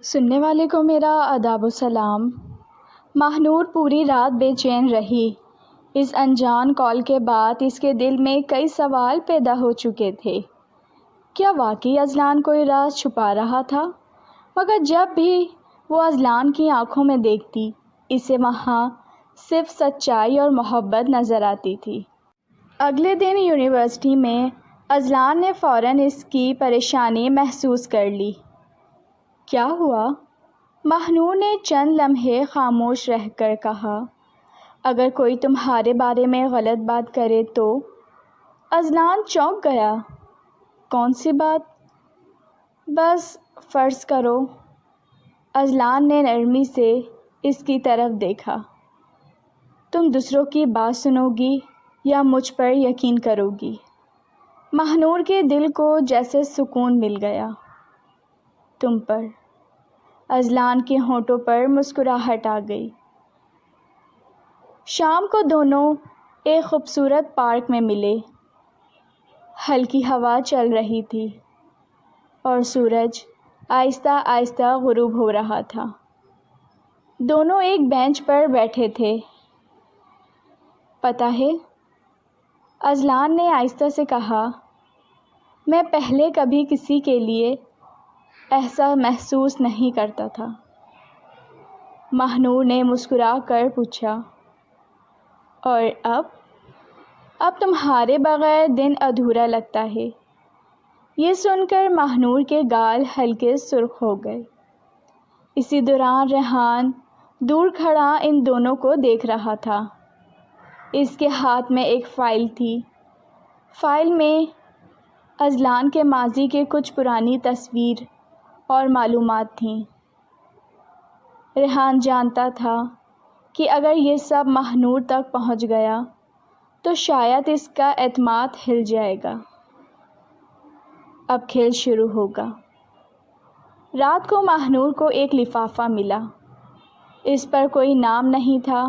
سننے والے کو میرا آداب و سلام۔ ماہنور پوری رات بے چین رہی۔ اس انجان کال کے بعد اس کے دل میں کئی سوال پیدا ہو چکے تھے۔ کیا واقعی اذلان کوئی راز چھپا رہا تھا؟ مگر جب بھی وہ اذلان کی آنکھوں میں دیکھتی، اسے وہاں صرف سچائی اور محبت نظر آتی تھی۔ اگلے دن یونیورسٹی میں اذلان نے فوراً اس کی پریشانی محسوس کر لی۔ کیا ہوا؟ ماہنور نے چند لمحے خاموش رہ کر کہا۔ اگر کوئی تمہارے بارے میں غلط بات کرے تو؟ اذلان چونک گیا۔ کون سی بات؟ بس فرض کرو۔ اذلان نے نرمی سے اس کی طرف دیکھا۔ تم دوسروں کی بات سنو گی یا مجھ پر یقین کرو گی؟ ماہنور کے دل کو جیسے سکون مل گیا۔ تم پر۔ اذلان کے ہونٹوں پر مسکراہٹ آ گئی۔ شام کو دونوں ایک خوبصورت پارک میں ملے۔ ہلکی ہوا چل رہی تھی اور سورج آہستہ آہستہ غروب ہو رہا تھا۔ دونوں ایک بینچ پر بیٹھے تھے۔ پتہ ہے، اذلان نے آہستہ سے کہا، میں پہلے کبھی کسی کے لیے ایسا محسوس نہیں کرتا تھا۔ ماہنور نے مسکرا کر پوچھا، اور اب تمہارے بغیر دن ادھورا لگتا ہے؟ یہ سن کر ماہنور کے گال ہلکے سرخ ہو گئے۔ اسی دوران ریحان دور کھڑا ان دونوں کو دیکھ رہا تھا۔ اس کے ہاتھ میں ایک فائل تھی۔ فائل میں اذلان کے ماضی کے کچھ پرانی تصویر اور معلومات تھیں۔ ریحان جانتا تھا کہ اگر یہ سب ماہنور تک پہنچ گیا تو شاید اس کا اعتماد ہل جائے گا۔ اب کھیل شروع ہوگا۔ رات کو ماہنور کو ایک لفافہ ملا۔ اس پر کوئی نام نہیں تھا۔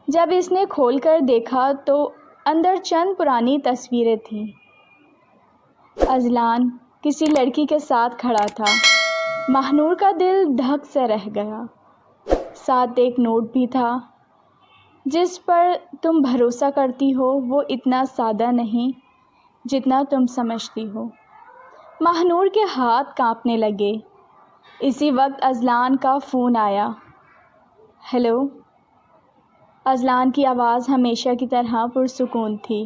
جب اس نے کھول کر دیکھا تو اندر چند پرانی تصویریں تھیں۔ اذلان کسی لڑکی کے ساتھ کھڑا تھا۔ ماہنور کا دل دھک سے رہ گیا۔ ساتھ ایک نوٹ بھی تھا، جس پر تم بھروسہ کرتی ہو وہ اتنا سادہ نہیں جتنا تم سمجھتی ہو۔ ماہنور کے ہاتھ کانپنے لگے۔ اسی وقت اذلان کا فون آیا۔ ہیلو۔ اذلان کی آواز ہمیشہ کی طرح پرسکون تھی۔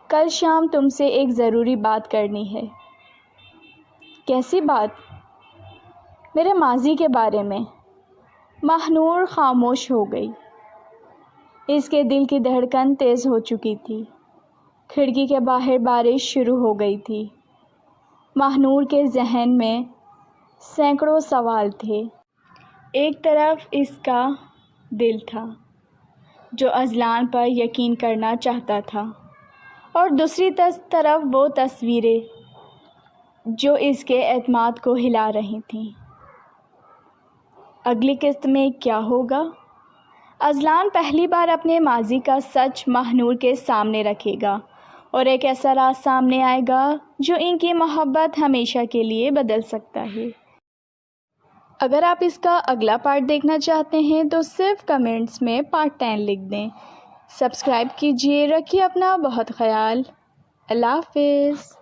کل شام تم سے ایک ضروری بات کرنی ہے۔ کیسی بات؟ میرے ماضی کے بارے میں۔ ماہنور خاموش ہو گئی۔ اس کے دل کی دھڑکن تیز ہو چکی تھی۔ کھڑکی کے باہر بارش شروع ہو گئی تھی۔ ماہنور کے ذہن میں سینکڑوں سوال تھے۔ ایک طرف اس کا دل تھا جو اذلان پر یقین کرنا چاہتا تھا، اور دوسری طرف وہ تصویریں جو اس کے اعتماد کو ہلا رہی تھیں۔ اگلی قسط میں کیا ہوگا؟ اذلان پہلی بار اپنے ماضی کا سچ ماہنور کے سامنے رکھے گا، اور ایک ایسا راز سامنے آئے گا جو ان کی محبت ہمیشہ کے لیے بدل سکتا ہے۔ اگر آپ اس کا اگلا پارٹ دیکھنا چاہتے ہیں تو صرف کمنٹس میں پارٹ 10 لکھ دیں۔ سبسکرائب کیجیے۔ رکھیے اپنا بہت خیال۔ اللہ حافظ۔